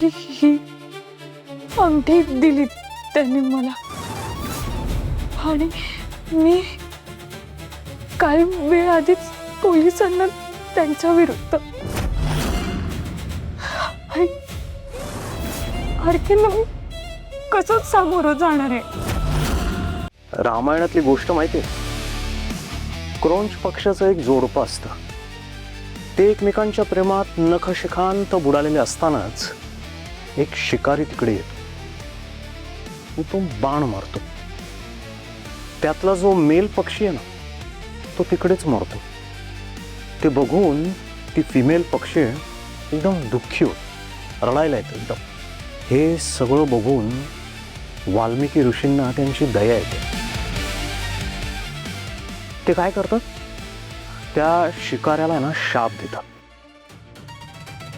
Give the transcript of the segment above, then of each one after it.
ही अंगठी दिली त्यांनी मला आणि मी काही वेळ आधीच पोलिसांना त्यांच्या विरुद्ध आणखीन मी कसं सामोरं जाणार आहे? रामायणातली गोष्ट माहितीये, क्रौंच पक्षाचं एक जोडपं असतं. ते एकमेकांच्या प्रेमात नखशिखांत बुडालेले असतानाच एक शिकारी तिकडे येतो. तो बाण मारतो. त्यातला जो मेल पक्षी आहे ना, तो तिकडेच मरतो. ते बघून ती फिमेल पक्षी एकदम दुःखी होत, रडायला येतं एकदम. हे सगळं बघून वाल्मिकी ऋषींना त्यांची दया येते. ते काय करतात, त्या शिकाऱ्याला ना शाप देतात.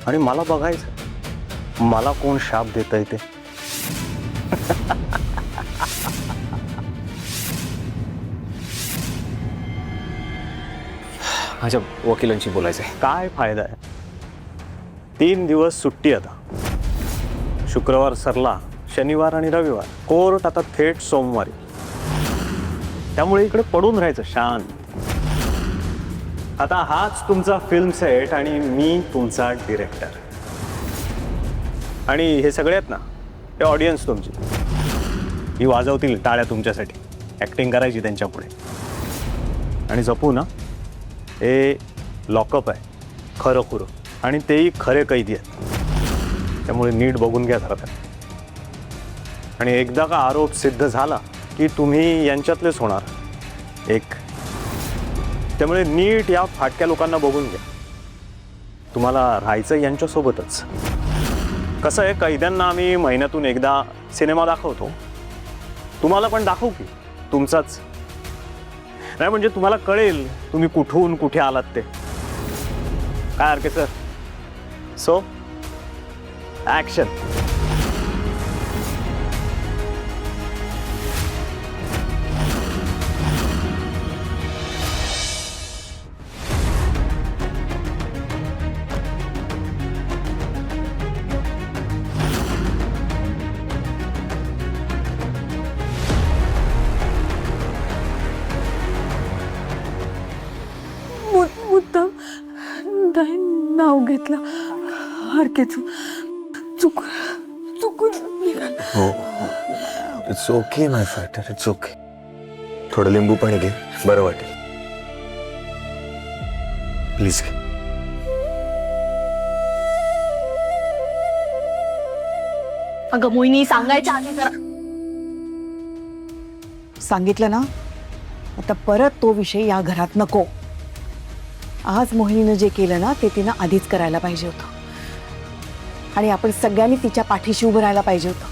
आणि मला बघायचं मला कोण शाप देतंय ते. माझ्या वकिलांशी बोलायचंय. काय फायदा आहे, 3 दिवस सुट्टी आता. शुक्रवार सरला, शनिवार आणि रविवार. कोर्ट आता थेट सोमवारी. त्यामुळे इकडे पडून राहायचं शांत. आता हाच तुमचा फिल्म सेट आणि मी तुमचा डिरेक्टर. आणि हे सगळे आहेत ना, हे ऑडियन्स तुमची. ही वाजवतील टाळ्या तुमच्यासाठी. ॲक्टिंग करायची त्यांच्या पुढे. आणि जपू ना, हे लॉकअप आहे खरं खुरं. आणि तेही खरे कैदी आहेत. त्यामुळे नीट बघून घ्या जरा. आणि एकदा का आरोप सिद्ध झाला की तुम्ही यांच्यातलेच होणार एक. त्यामुळे नीट या फाटक्या लोकांना बघून घ्या. तुम्हाला राहायचं यांच्यासोबतच. कसं आहे, कैद्यांना आम्ही महिन्यातून एकदा सिनेमा दाखवतो. तुम्हाला पण दाखवू की तुमचाच. नाही म्हणजे तुम्हाला कळेल तुम्ही कुठून कुठे आलात ते. काय आरके सर? So action. मुद्दाम नाही नाव घेतलं. हरकेचं चुकून निघालं. हो, it's okay my fighter, it's okay. थोडं लिंबू पाणी घे, बरं वाटेल. प्लीज घे. अगं मोहिनी, सांगायच्या आधी जरा सांगितलं ना, आता परत तो विषय या घरात नको. आज मोहिनीनं जे केलं ना, ते तिनं आधीच करायला पाहिजे होतं. आणि आपण सगळ्यांनी तिच्या पाठीशी उभं राहायला पाहिजे होतं.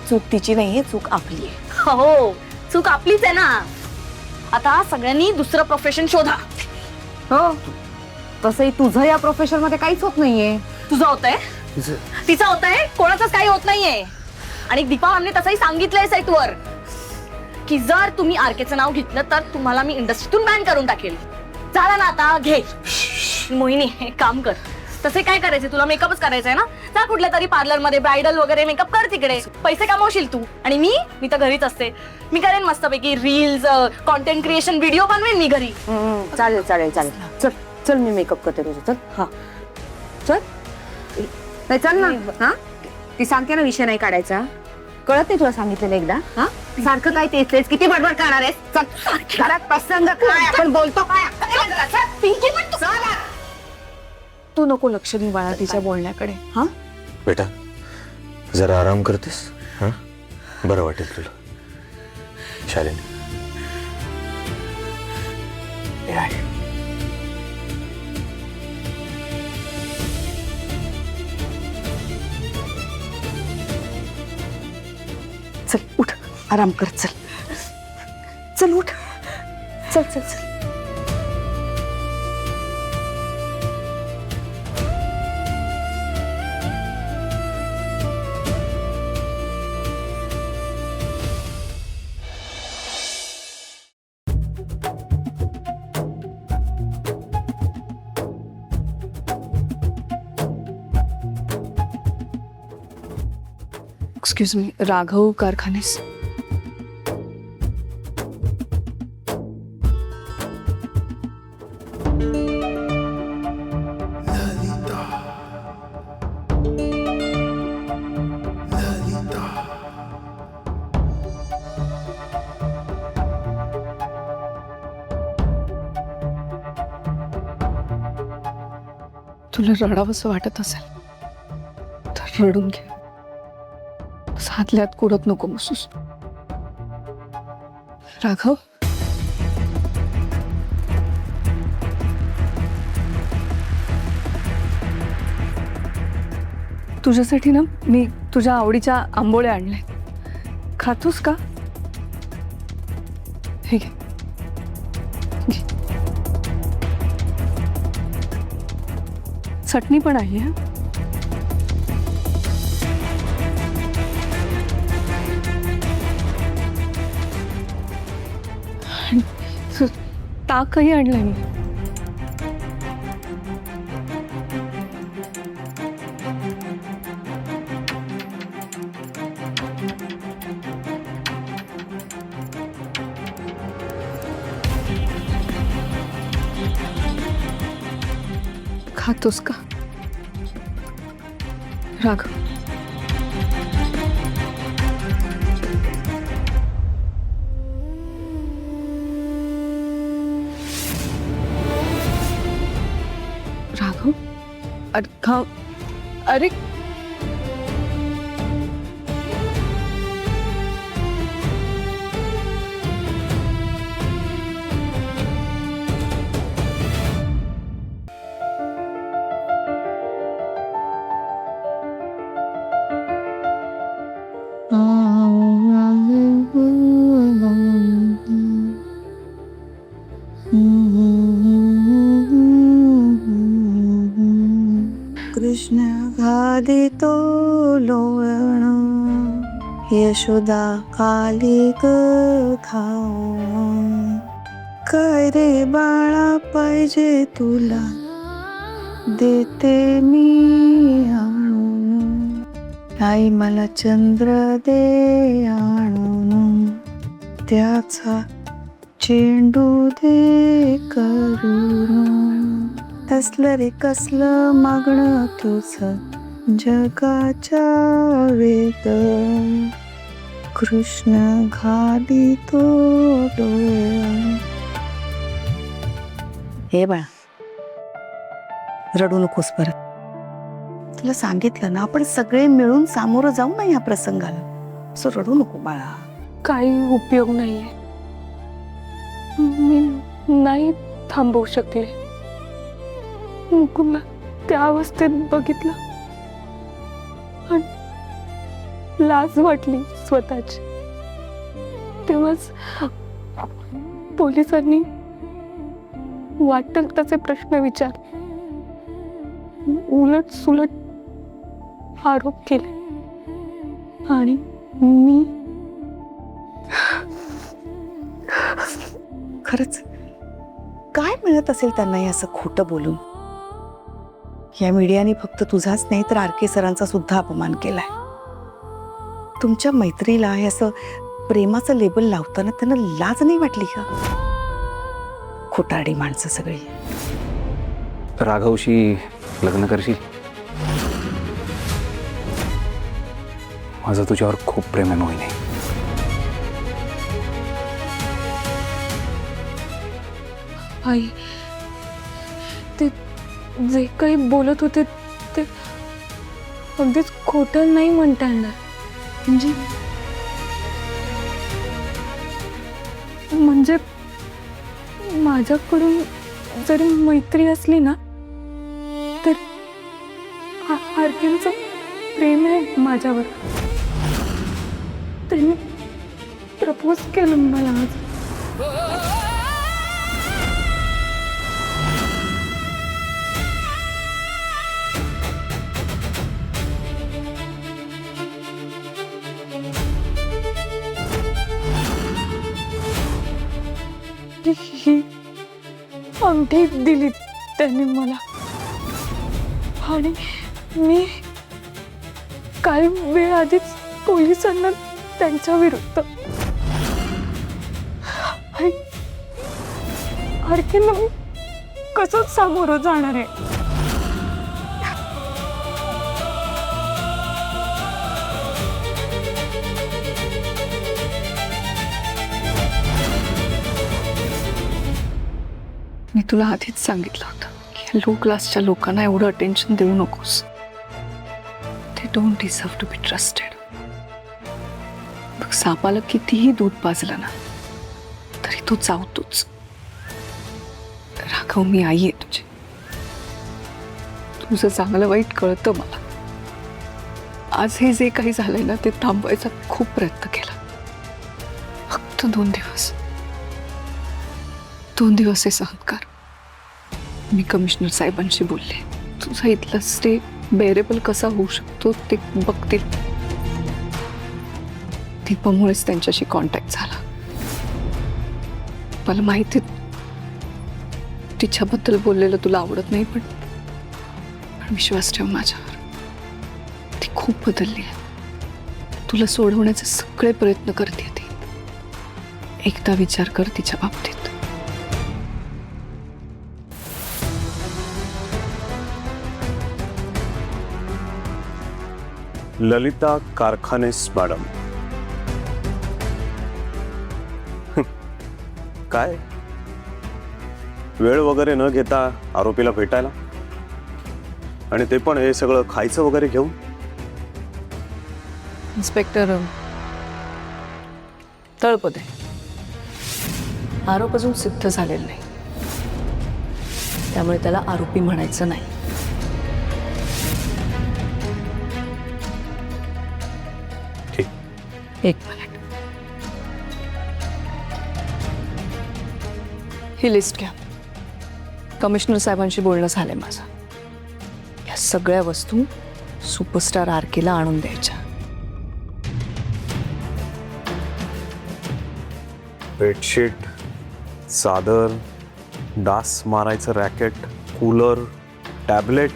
चूक तिची नाहीये, चूक आपली आहे. हो, चूक आपलीच आहे ना. आता सगळ्यांनी दुसरं प्रोफेशन शोधा. हो, तसंही तुझं या प्रोफेशन मध्ये काहीच होत नाहीये. तुझं होतंय, तिचं होतंय, कोणाचंच काही होत नाहीये. आणि दीपा मॅमने तसंही सांगितलंय सेटवर की जर तुम्ही आरकेचं नाव घेतलं तर तुम्हाला मी इंडस्ट्रीतून बॅन करून टाकेल. झालं ना आता, घे. मोहिनी, एक काम कर. तसे काय करायचे, तुला मेकअपच करायचंय ना, जा कुठल्या तरी पार्लर मध्ये ब्रायडल वगैरे मेकअप कर. तिकडे पैसे कमवशील तू. आणि मी तर घरीच असते. मी करेन मस्तपैकी रील्स, कॉन्टेंट क्रिएशन, व्हिडिओ बनवेन मी घरी. चालेल चालेल चालेल. चल चल, मी मेकअप करते तुझं. चल. हा चल. नाही चल ना. हा, ती सांगते ना विषय नाही काढायचा. कळत नाही तुला सांगितलेलं एकदा? हा, सारखं काय तेच किती बडबड करणार आहेस? चल, घरात प्रसंग काय, आपण बोलतो काय. पिंकी, पण तू तू नको लक्ष दे बाळा तिच्या बोलण्याकडे. हा, बेटा जरा आराम करतेस? हां, बरं वाटेल तुला. शालिनी, हे आहे. चल उठ, आराम कर. चल चल उठ. चल चल चल. Excuse me, Raghav Karkhanis. तुला रडावंसं वाटत असेल तर रडून घे. साधल्यात कुडत नको बसूस. राघव, तुझ्यासाठी ना मी तुझ्या आवडीच्या आंबोळ्या आणले. खातोस का? हे घे. घे. चटणी पण आहे हा. ताकही आणलंय मी. खातोस का राघव? राघव, अरे खा. अरे कृष्ण घालितो लोळण यशोदा कालिक खाऊ. काय रे बाळा पाहिजे तुला देते मी आणून. आई मला चंद्र दे आणून त्याचा चेंडू दे करून. कसलं रे कसलं मागणं तुझं जगाच्या वेद. कृष्ण घालितो डोळ्यात. हे बाळा, रडू नकोस परत. तुला सांगितलं ना, आपण सगळे मिळून सामोरं जाऊ ना या प्रसंगाला. असं रडू नको बाळा. काही उपयोग नाहीये. मी नाही थांबवू शकले. मुकुंदला त्या अवस्थेत बघितलं आणि लाज वाटली स्वतःची. तेव्हाच पोलिसांनी वाटेल तसे प्रश्न विचार, उलट सुलट आरोप केले आणि मी खरंच काय मिळत असेल त्यांना हे असं खोटं बोलून? या मीडियाने फक्त तुझाच नाही तर आर.के. सरांचा सुद्धा अपमान केलाय. तुमच्या मैत्रीला हे असं प्रेमाचं लेबल लावताना त्यांना लाज नाही वाटली का? खोटारडी माणसं सगळी. राघवशी लग्न करशील? माझं तुझ्यावर खूप प्रेम आहे मोहिनी. आई, ते जे काही बोलत होते ते अगदीच खोटं नाही म्हणता येणार. म्हणजे माझ्याकडून जरी मैत्री असली ना तर आरकेंचं प्रेम आहे माझ्यावर. त्यांनी प्रपोज केलं मला आज. ही अंगठी दिली त्यांनी मला आणि मी काही वेळ आधीच पोलिसांना त्यांच्या विरुद्ध आणखीन मी कसं सामोरं जाणार आहे? मी तुला आधीच सांगितलं होतं की लो क्लासच्या लोकांना एवढं अटेन्शन देऊ नकोस. ते don't deserve to be trusted. बघ, सापाला कितीही दूध पाजलं ना तरी तो चावतोच. राघव, मी आई आहे तुझी. तुझं चांगलं वाईट कळतं मला. आज हे जे काही झालंय ना ते थांबवायचा खूप प्रयत्न केला. फक्त 2 दिवस हे सहन कर. मी कमिशनर साहेबांशी बोलले. तुझा इथला स्टे बेरेबल कसा होऊ शकतो ते बघतील. दीपामुळेच त्यांच्याशी कॉन्टॅक्ट झाला. मला माहिती तिच्याबद्दल बोललेलं तुला आवडत नाही, पण विश्वास ठेव माझ्यावर. ती खूप बदलली आहे. तुला सोडवण्याचे सगळे प्रयत्न करते ती. एकदा विचार कर तिच्या बाबतीत. ललिता कारखानेस मॅडम. काय वेळ वगैरे न घेता आरोपीला भेटायला, आणि ते पण हे सगळं खायचं वगैरे घेऊन? इन्स्पेक्टर तळपदे, आरोप अजून सिद्ध झालेला नाही, त्यामुळे त्याला आरोपी म्हणायचं नाही. ठीक. 1 मिनिट. ही लिस्ट घ्या. कमिशनर साहेबांशी बोलणं झालंय माझं. या सगळ्या वस्तू सुपरस्टार आरकेला आणून द्यायच्या. बेडशीट, चादर, डास मारायचं racket, cooler, tablet.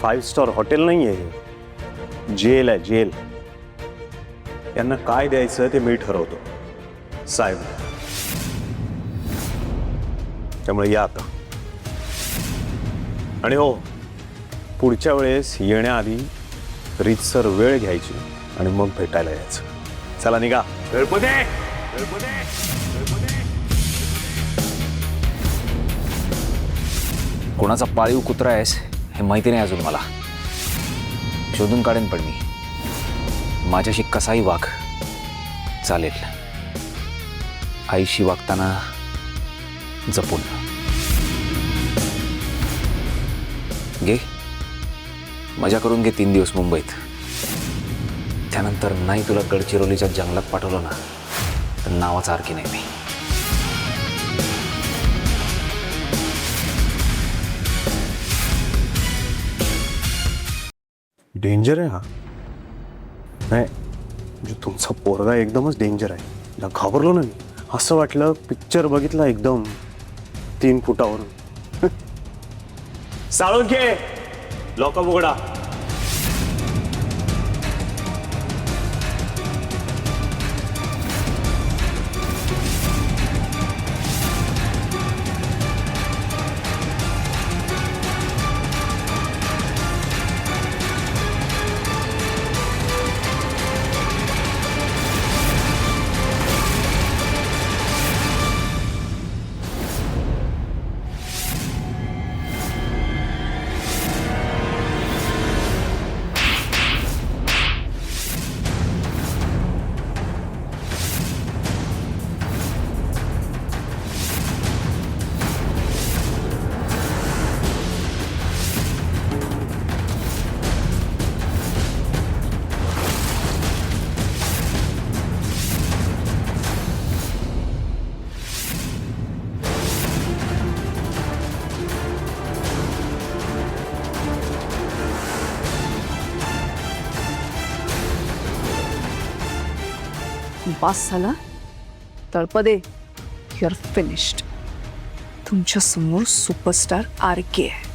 Five star hotel नाही आहे, जेल आहे, जेल. यांना काय द्यायचं ते मी ठरवतो साहेब. त्यामुळे या आता. आणि हो, पुढच्या वेळेस येण्याआधी रीतसर वेळ घ्यायची आणि मग भेटायला यायचं. चला निघा. कोणाचा पाळीव कुत्रा आहेस हे माहिती नाही अजून मला. शोधून काढेन पण मी. माझ्याशी कसाही वाघ चालेल. आईशी वागताना जपून घे. मजा करून घे 3 दिवस मुंबईत. त्यानंतर नाही तुला गडचिरोलीच्या जंगलात पाठवलं ना तर नावाचा आरकी नाही मी. डेंजर आहे हा. नाही म्हणजे तुमचा पोरगा एकदमच डेंजर आहे. या घाबरलो ना मी. असं वाटलं पिक्चर बघितला एकदम 3 फुटावरून. साळून घे. लॉकअप उघडा. पास झाला तळपदे, यू आर फिनिश्ड. तुमच्या समोर सुपरस्टार RK आहे.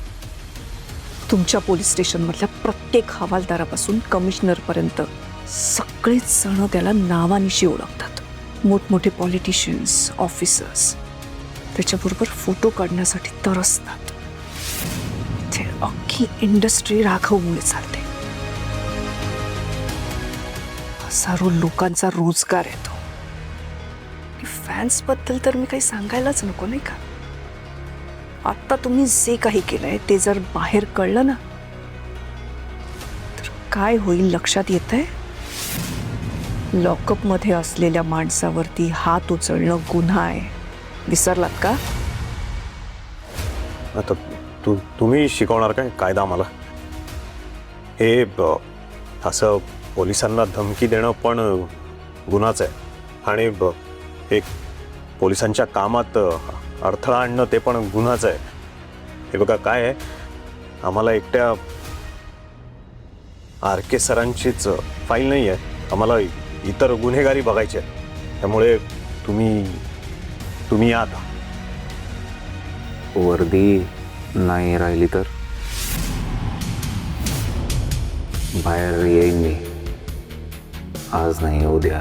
तुमच्या पोलीस स्टेशनमधल्या प्रत्येक हवालदारापासून कमिशनरपर्यंत सगळेच जण त्याला नावानिशी ओळखतात. मोठमोठे पॉलिटिशियन्स, ऑफिसर्स त्याच्याबरोबर फोटो काढण्यासाठी तरसतात. ते अख्खी इंडस्ट्री राघवमुळे चालते. हजारो लोकांचा रोजगार येतो. फॅन्स बद्दल तर मी काही सांगायलाच नको नाही का. आता तुम्ही जे काही केलंय ते जर बाहेर कळलं ना तर काय होईल लक्षात येतंय. लॉकअप मध्ये असलेल्या माणसावरती हात उचलणं गुन्हा आहे. विसरलात का? आता तुम्ही शिकवणार काय कायदा आम्हाला? हे असं पोलिसांना धमकी देणं पण गुन्हाच आहे. आणि एक पोलिसांच्या कामात अडथळा आणणं ते पण गुन्हाच आहे. हे बघा काय आहे, आम्हाला एकट्या RK सरांचीच फाईल नाही आहे, आम्हाला इतर गुन्हेगारी बघायचे आहेत. त्यामुळे तुम्ही या आता. वर्दी नाही राहिली तर बाहेर येईन मी. आज नाही उद्या,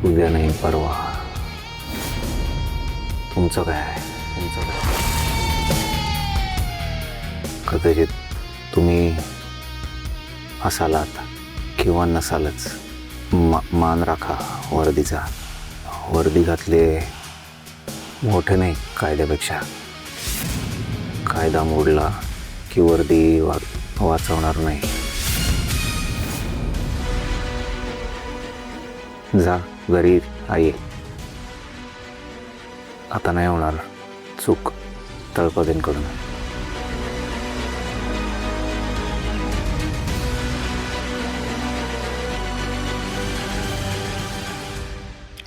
उद्या नाही परवा. तुमचं काय आहे? तुमचं काय? कदाचित तुम्ही असालात किंवा नसालच. मान राखा वर्दीचा. वर्दी घातले मोठे नाही कायद्यापेक्षा. कायदा मोडला की वर्दी वाचवणार नाही. जा घरी आई. आता नाही होणार चूक तळपदेंकडून.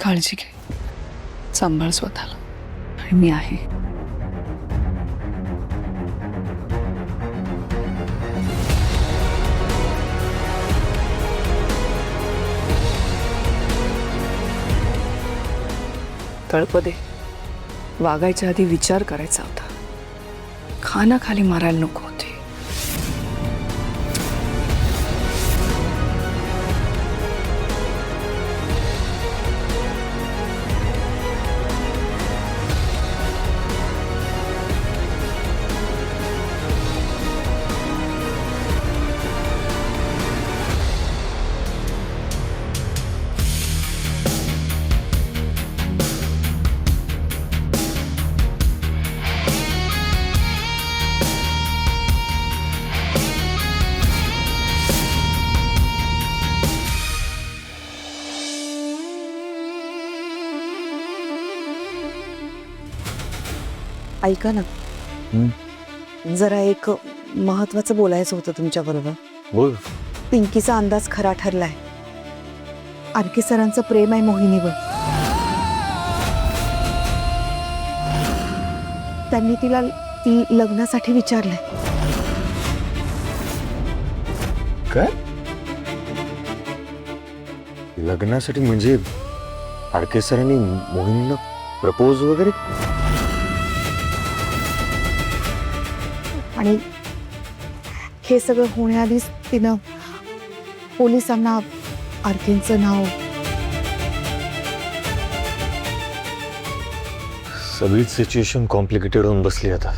काळजी घे, सांभाळ स्वतःला. आणि मी आहे. तळपदे, वागायच्या आधी विचार करायचा होता. खानाखाली मारायला नको होते. ऐका ना, जरा एक महत्वाचं बोलायचं होतं तुमच्या बरोबर. बोल. पिंकीचा अंदाज खरा ठरलाय. RK सरांचं प्रेम आहे मोहिनीवर. त्यांनी तिला लग्नासाठी विचारलंय. काय? लग्नासाठी म्हणजे RK सरांनी मोहिनीला प्रपोज वगैरे? आणि हे सगळं होण्याआधीच तिनं पोलिसांना RKचं नाव. सगळीच सिच्युएशन कॉम्प्लिकेटेड होऊन बसली आता.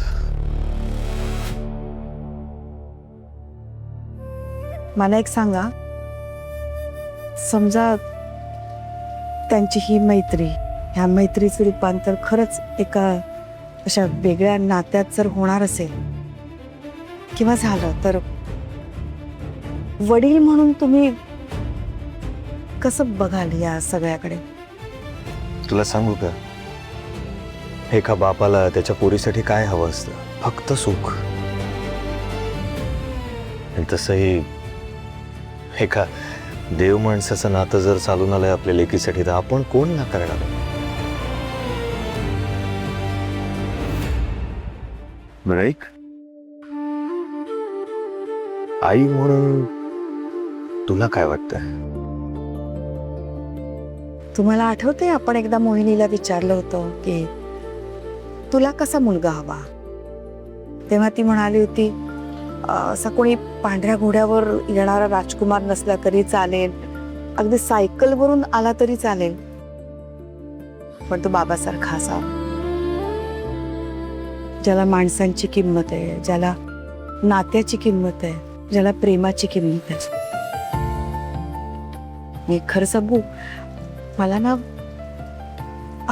मला एक सांगा, समजा त्यांची ही मैत्री, ह्या मैत्रीचं रूपांतर खरंच एका अशा वेगळ्या नात्यात जर होणार असेल किंवा झालं तर वडील म्हणून तुम्ही कसं बघाल या सगळ्याकडे? तुला सांगू का, एका बापाला त्याच्या पोरीसाठी काय हवं असतं? फक्त सुख. आणि तसंही एका देव माणसाचं नातं जर चालून आलंय आपल्या लेकीसाठी तर आपण कोण नाकारणार? बरं ऐक, आई म्हणून तुला काय वाटतं? तुम्हाला आठवतंय आपण एकदा मोहिनीला विचारलं होतं की तुला कसा मुलगा हवा? तेव्हा ती म्हणाली होती असा कोणी पांढऱ्या घोड्यावर येणारा राजकुमार नसला तरी चालेल, अगदी सायकलवरून आला तरी चालेल, पण तो बाबासारखा असावा, ज्याला माणसांची किंमत आहे, ज्याला नात्याची किंमत आहे, ज्याला प्रेमाची किंमत आहे. मी खरं सांगू, मला ना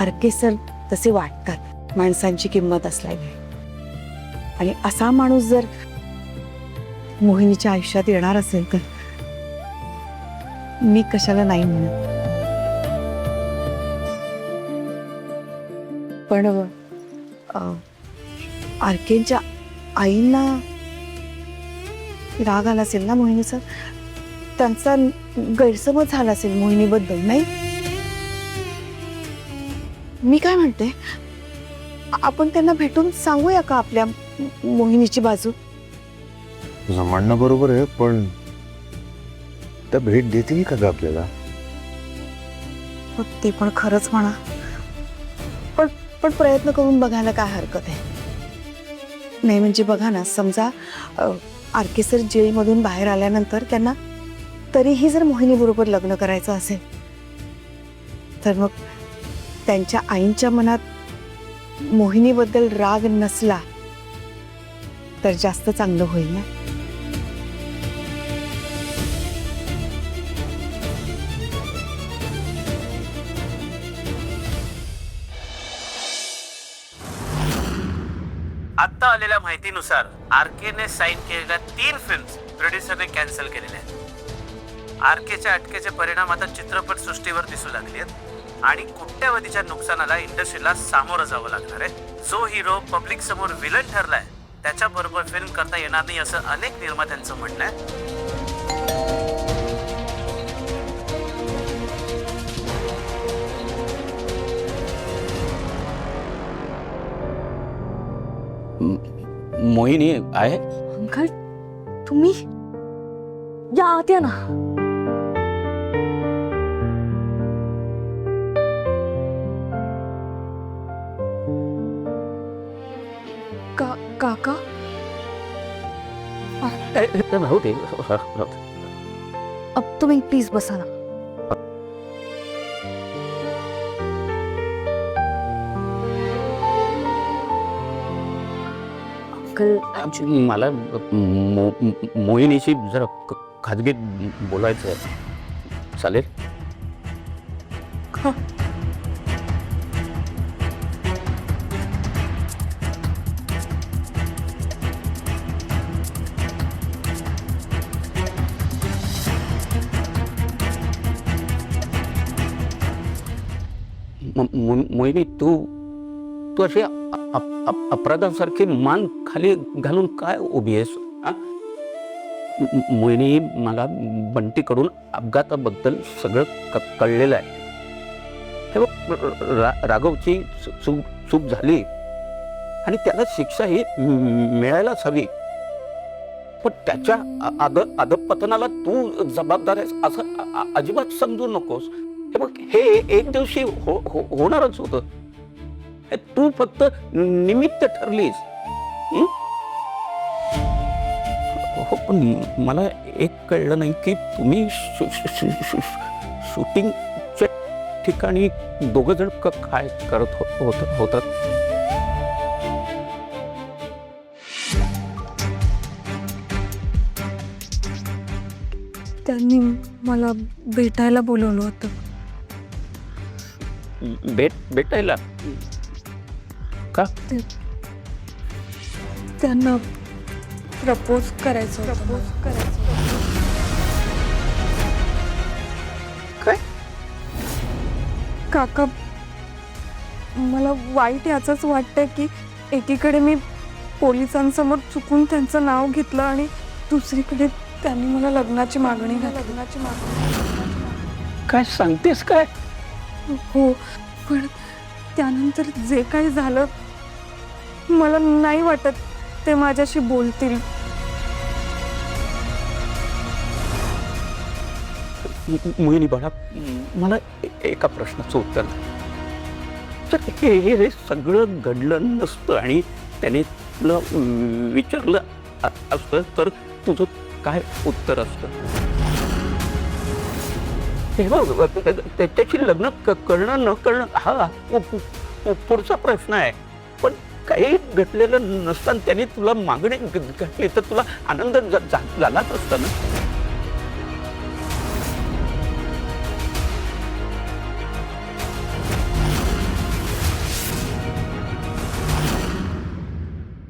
आरके सर तसे वाटतात, माणसांची किंमत असल्याने. आणि असा माणूस जर मोहिनीच्या आयुष्यात येणार असेल तर मी कशाला नाही म्हणत. पण आरकेंच्या आईंना राग आला असेल ना मोहिनीचा, त्यांचा गैरसमज झाला असेल मोहिनीबद्दल, नाही? मी काय म्हणते, आपण त्यांना भेटून सांगूया का आपल्या मोहिनीची बाजू? तुझं म्हणणं बरोबर आहे, पण त्या भेट देतील का ग आपल्याला? हो, ते पण खरंच म्हणा, पण प्रयत्न करून बघायला काय हरकत आहे? नाही म्हणजे बघा ना, समजा आरके सर जेलमधून बाहेर आल्यानंतर त्यांना तरीही जर मोहिनी बरोबर लग्न करायचं असेल तर मग त्यांच्या आईंच्या मनात मोहिनीबद्दल राग नसला तर जास्त चांगलं होईल ना. आता आलेल्या माहितीनुसार आरकेने साईन केलेल्या 3 फिल्म्स प्रोड्युसरने कॅन्सल केलेल्या आहेत. आरकेच्या अटकेचे परिणाम आता चित्रपट सृष्टीवर दिसू लागले आहेत आणि कोट्यवधीच्या नुकसानाला इंडस्ट्रीला सामोरं जावं लागणार आहे. जो हिरो पब्लिक समोर विलन ठरलाय त्याच्याबरोबर फिल्म करता येणार नाही असं अनेक निर्मात्यांचं म्हणणं आहे. मोहिनी आहे? अंकल तुम्ही या आत या ना. काका राहू दे. अब तुम्ही प्लीज बसा ना. अंकल मला मोहिनीशी जरा खाजगीत बोलायचं आहे. चालेल? मोहिनी तू अशी अपराधासारखी मान खाली घालून काय उभी आहेस? मोहिनी, मला बंटीकडून अपघाताबद्दल सगळं कळलेलं आहे. हे बघ, राघवची चूक झाली आणि त्याला शिक्षा ही मिळायलाच हवी, पण त्याच्या अधपतनाला तू जबाबदार आहेस असं अजिबात समजू नकोस. हे बघ, हे एक दिवशी होणारच होतं. तू फक्त निमित्त ठरलीस. हो, पण मला एक कळलं नाही की तुम्ही शूटिंगच्या ठिकाणी दोघं जण काय करत होतात? त्यांनी मला भेटायला बोलवलं होतं. भेटायला का? त्यांना प्रपोज करायचं. काय? काका, मला वाईट याचंच वाटतंय की एकीकडे मी पोलिसांसमोर चुकून त्यांचं नाव घेतलं आणि दुसरीकडे त्यांनी मला लग्नाची मागणी घातली. काय सांगतेस काय? हो, पण त्यानंतर जे काही झालं मला नाही वाटत ते माझ्याशी बोलतील. मोहिनी बाळा, मला एका प्रश्नाचं उत्तर नाही. तर हे सगळं घडलं नसतं आणि त्याने तुला विचारलं असतं तर तुझं काय उत्तर असतं? हे बघ, त्याच्याशी लग्न करणं न करणं हा पुढचा प्रश्न आहे. पण काही घडलेलं नसताना त्याने तुला मागणी घातली तर तुला आनंद झालाच असता ना.